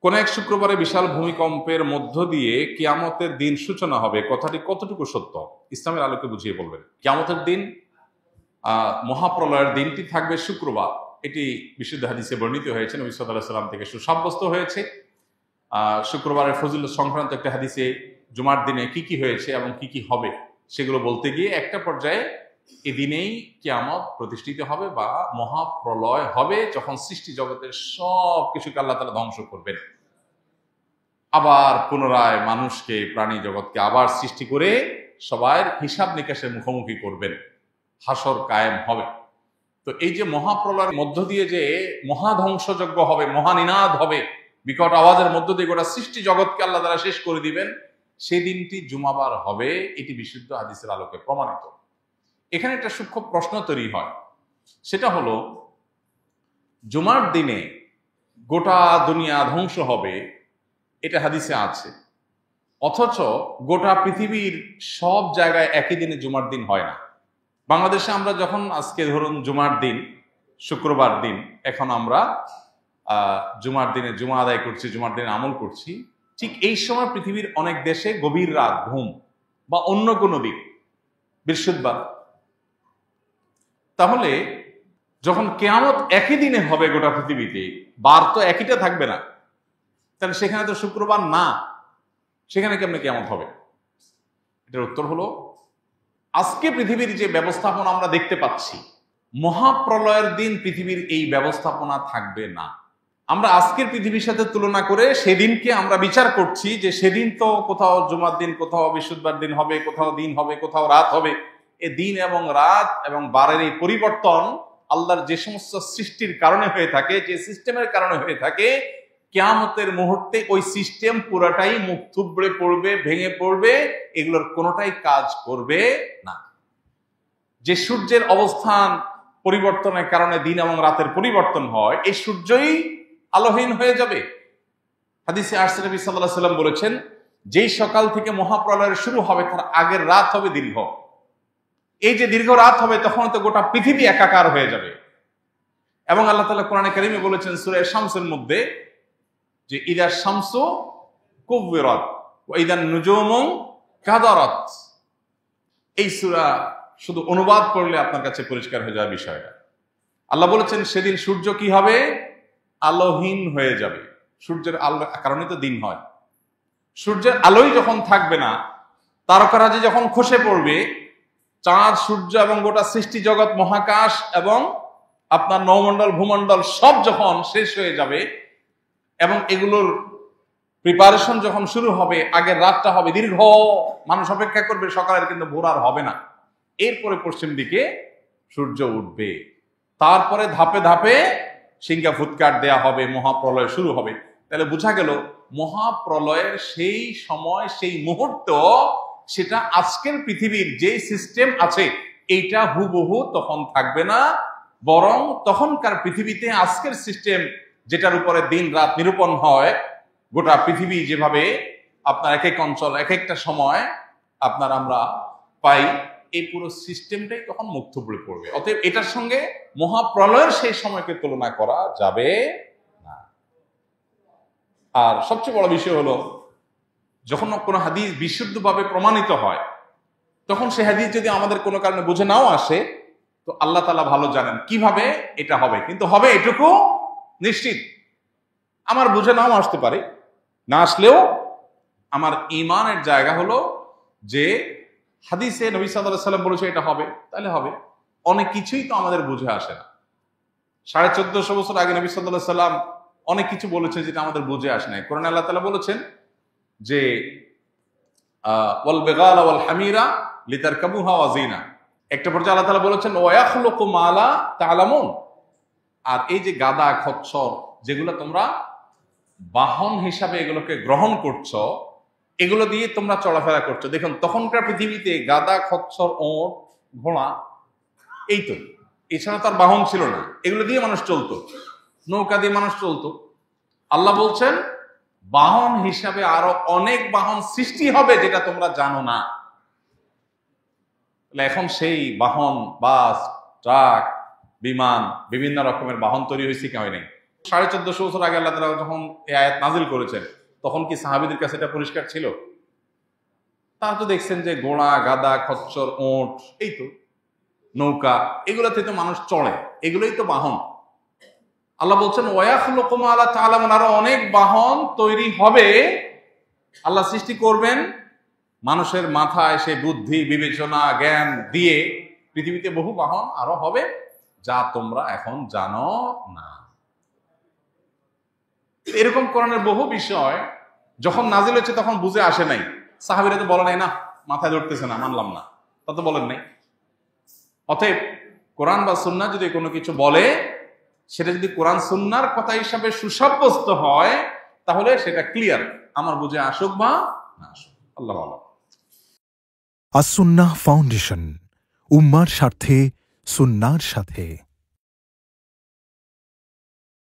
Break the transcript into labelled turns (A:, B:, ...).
A: কোন এক শুক্রবারে বিশাল ভূমিকম্পের মধ্য দিয়ে কিয়ামতের দিন সূচনা হবে, কথাটি কতটুকু সত্য? ইসলামের আলোকে বুঝিয়ে বলবেন। কিয়ামতের দিন, মহাপ্রলয়ের দিনটি থাকবে শুক্রবার, এটি বিশুদ্ধ হাদিসে বর্ণিত হয়েছে, নবী সাল্লাল্লাহু আলাইহি ওয়াসাল্লাম থেকে সুসাব্যস্ত হয়েছে। শুক্রবারের ফজিলত সংক্রান্ত একটা হাদিসে জুমার দিনে কি কি হয়েছে এবং কি কি হবে সেগুলো বলতে গিয়ে একটা পর্যায়ে এদিনেই কিয়ামত প্রতিষ্ঠিত হবে বা মহাপ্রলয় হবে, যখন সৃষ্টি জগতের সব কিছুকে আল্লাহ তাআলা ধ্বংস করবেন, আবার পুনরায় মানুষকে, প্রাণী জগৎকে আবার সৃষ্টি করে সবার হিসাব নিকাশের মুখোমুখি করবেন, হাসর কায়েম হবে। তো এই যে মহাপ্রলয়ের মধ্য দিয়ে যে মহাধ্বংসযজ্ঞ হবে, মহানিনাদ হবে, বিকট আওয়াজের মধ্য দিয়ে গোটা সৃষ্টি জগৎকে আল্লাহ তাআলা শেষ করে দিবেন, সেই দিনটি জুমাবার হবে, এটি বিশুদ্ধ হাদিসের আলোকে প্রমাণিত। এখানে একটা সূক্ষ্ম প্রশ্ন তৈরি হয়, সেটা হলো জুমার দিনে গোটা দুনিয়া ধ্বংস হবে, এটা হাদিসে আছে, অথচ গোটা পৃথিবীর সব জায়গায় একই দিনে জুমার দিন হয় না। বাংলাদেশে আমরা যখন আজকে ধরুন জুমার দিন, শুক্রবার দিন, এখন আমরা জুমার দিনে জুমা আদায় করছি, জুমার দিনে আমল করছি, ঠিক এই সময় পৃথিবীর অনেক দেশে গভীর রাত, ঘুম বা অন্য কোনো দিন, বৃহস্পতিবার। তাহলে যখন কিয়ামত একই দিনে হবে গোটা পৃথিবীতে, বার তো একইটা থাকবে না, তাহলে সেখানে তো শুক্রবার না, সেখানে কেমনে কিয়ামত হবে? এটার উত্তর হলো, আজকে পৃথিবীর যে ব্যবস্থাপনা আমরা দেখতে পাচ্ছি, মহাপ্রলয়ের দিন পৃথিবীর এই ব্যবস্থাপনা থাকবে না। আমরা আজকের পৃথিবীর সাথে তুলনা করে সেদিনকে আমরা বিচার করছি যে সেদিন তো কোথাও জুমার দিন, কোথাও বৃহস্পতিবার দিন হবে, কোথাও দিন হবে, কোথাও রাত হবে। এই দিন এবং রাত এবং বারের এই পরিবর্তন আল্লাহর যে সমস্ত সৃষ্টির কারণে হয়ে থাকে, যে সিস্টেমের কারণে হয়ে থাকে, কিয়ামতের মুহূর্তে ওই সিস্টেম পুরাটাই মুখ থুবড়ে পড়বে, ভেঙে পড়বে, এগুলোর কোনোটাই কাজ করবে না। যে সূর্যের অবস্থান পরিবর্তনের কারণে দিন এবং রাতের পরিবর্তন হয়, এই সূর্যই আলোহীন হয়ে যাবে। হাদিসে আসছে, নবী সাল্লাল্লাহু আলাইহি ওয়াসাল্লাম বলেছেন, যেই সকাল থেকে মহাপ্রলয়ের শুরু হবে তার আগের রাত হবে দীর্ঘ। এই যে দীর্ঘ রাত হবে, তখন তো গোটা পৃথিবী একাকার হয়ে যাবে। এবং আল্লাহ তাআলা কোরআনে কারীমে বলেছেন সূরা শামসের মধ্যে যে ইদা শামসু কুববিরাত ওয়া ইদান নুজুমু কাদারাত। এই সূরা শুধু অনুবাদ করলে আপনার কাছে পরিষ্কার হয়ে যাবে বিষয়টা। আল্লাহ বলেছেন সেদিন সূর্য কি হবে? আলোহীন হয়ে যাবে। সূর্যের আলো কারণে তো দিন হয়। সূর্যের আলোই যখন থাকবে না, তারকারাজি যখন খসে পড়বে, চাঁদ, সূর্য এবং গোটা সৃষ্টি জগৎ, মহাকাশ এবং আপনার নৌমণ্ডল, ভূমণ্ডল সব যখন শেষ হয়ে যাবে এবং এগুলোর প্রিপারেশন যখন শুরু হবে, আগের রাতটা হবে দীর্ঘ, মানুষ অপেক্ষা করবে সকালের, কিন্তু ভোর আর হবে না। এরপরে পশ্চিম দিকে সূর্য উঠবে, তারপরে ধাপে ধাপে সিংহা ফুৎকার দেয়া হবে, মহাপ্রলয় শুরু হবে। তাহলে বোঝা গেল মহাপ্রলয়ের সেই সময়, সেই মুহূর্ত, সেটা আজকের পৃথিবীর যে সিস্টেম আছে এইটা হুবহু তখন থাকবে না, বরং তখনকার পৃথিবীতে আজকের সিস্টেম, যেটার উপরে দিন রাত নিরূপণ হয়, গোটা পৃথিবী যেভাবে আপনার এক এক অঞ্চল, এক একটা সময় আপনার আমরা পাই, এই পুরো সিস্টেমটাই তখন মুখ থুবড়ে পড়বে। অতএব এটার সঙ্গে মহাপ্রলয়ের সেই সময়কে তুলনা করা যাবে না। আর সবচেয়ে বড় বিষয় হলো, যখন কোনো হাদিস বিশুদ্ধভাবে প্রমাণিত হয়, তখন সে হাদিস যদি আমাদের কোনো কারণে বুঝে নাও আসে, তো আল্লাহ তাআলা ভালো জানেন কিভাবে এটা হবে, কিন্তু হবে এটুকু নিশ্চিত। আমার বুঝে নাও আসতে পারে, না আসলেও আমার ঈমানের জায়গা হলো যে হাদিসে নবী সাল্লাল্লাহু আলাইহি ওয়াসাল্লাম বলেছে এটা হবে, তাহলে হবে। অনেক কিছুই তো আমাদের বুঝে আসে না। 1450 বছর আগে নবী সাল্লাল্লাহু আলাইহি ওয়াসাল্লাম অনেক কিছু বলেছে যেটা আমাদের বুঝে আসে না। কোরআনে আল্লাহ তাআলা বলেছেন যে ওয়াল বিগালা ওয়াল হামিরা লিতারকাবুহা ওয়া জিনা। একটা পর্যায়ে আল্লাহ তাআলা বলেছেন ওয়া ইয়াখলুকু মা লা তা'লামুন। আর এই যে গাদা, খচ্চর, যেগুলো তোমরা বাহন হিসাবে এগুলোকে গ্রহণ করছো, এগুলো দিয়ে তোমরা চলাফেরা করছো। দেখুন তখনকার পৃথিবীতে গাদা, খচ্চর, ওট, ঘোড়া, এই তো, এছাড়া তার বাহন ছিল না। এগুলো দিয়ে মানুষ চলতো, নৌকা দিয়ে মানুষ চলতো। আল্লাহ বলছেন বাহন হিসাবে আরো অনেক বাহন সৃষ্টি হবে যেটা তোমরা জানো না। এখন সেই বাহন, বাস, ট্রাক, বিমান, বিভিন্ন রকমের বাহন তৈরি হয়েছে কি হয় নাই? 1450 বছর আগে আল্লাহ তাআলা যখন এই আয়াত নাজিল করেছেন, তখন কি সাহাবীদের কাছে এটা পরিষ্কার ছিল? তারা তো দেখছেন যে ঘোড়া, গাদা, খচ্চর, ওঁট, এই তো নৌকা, এগুলাতে তো মানুষ চড়ে, এগুলোই তো বাহন। আল্লাহ বলছেন ওয়ায়াখলুকু মা লা তা'লামুন, আরো অনেক বাহন তৈরি হবে, আল্লাহ সৃষ্টি করবেন মানুষের মাথায় সে বুদ্ধি, বিবেচনা, জ্ঞান দিয়ে পৃথিবীতে বহু বাহন আরো হবে যা তোমরা এখন জানো না। এরকম কোরআনের বহু বিষয় যখন নাজিল হচ্ছে তখন বুঝে আসে নাই। সাহাবীরা তো বলে নাই না, মাথায় ধরতেছে না, মানলাম না, তা তো বলেন নাই। অতএব কোরআন বা সুন্নাহ যদি কোনো কিছু বলে, সেটা যদি কোরআন সুন্নাহর কথা হিসাবে সুসাব্যস্ত হয়, তাহলে সেটা ক্লিয়ার, আমার বুঝে আসুক বা না আসুক। আল্লাহ আল্লাহ।
B: আস-সুন্নাহ ফাউন্ডেশন, উম্মার স্বার্থে সুন্নাহর সাথে।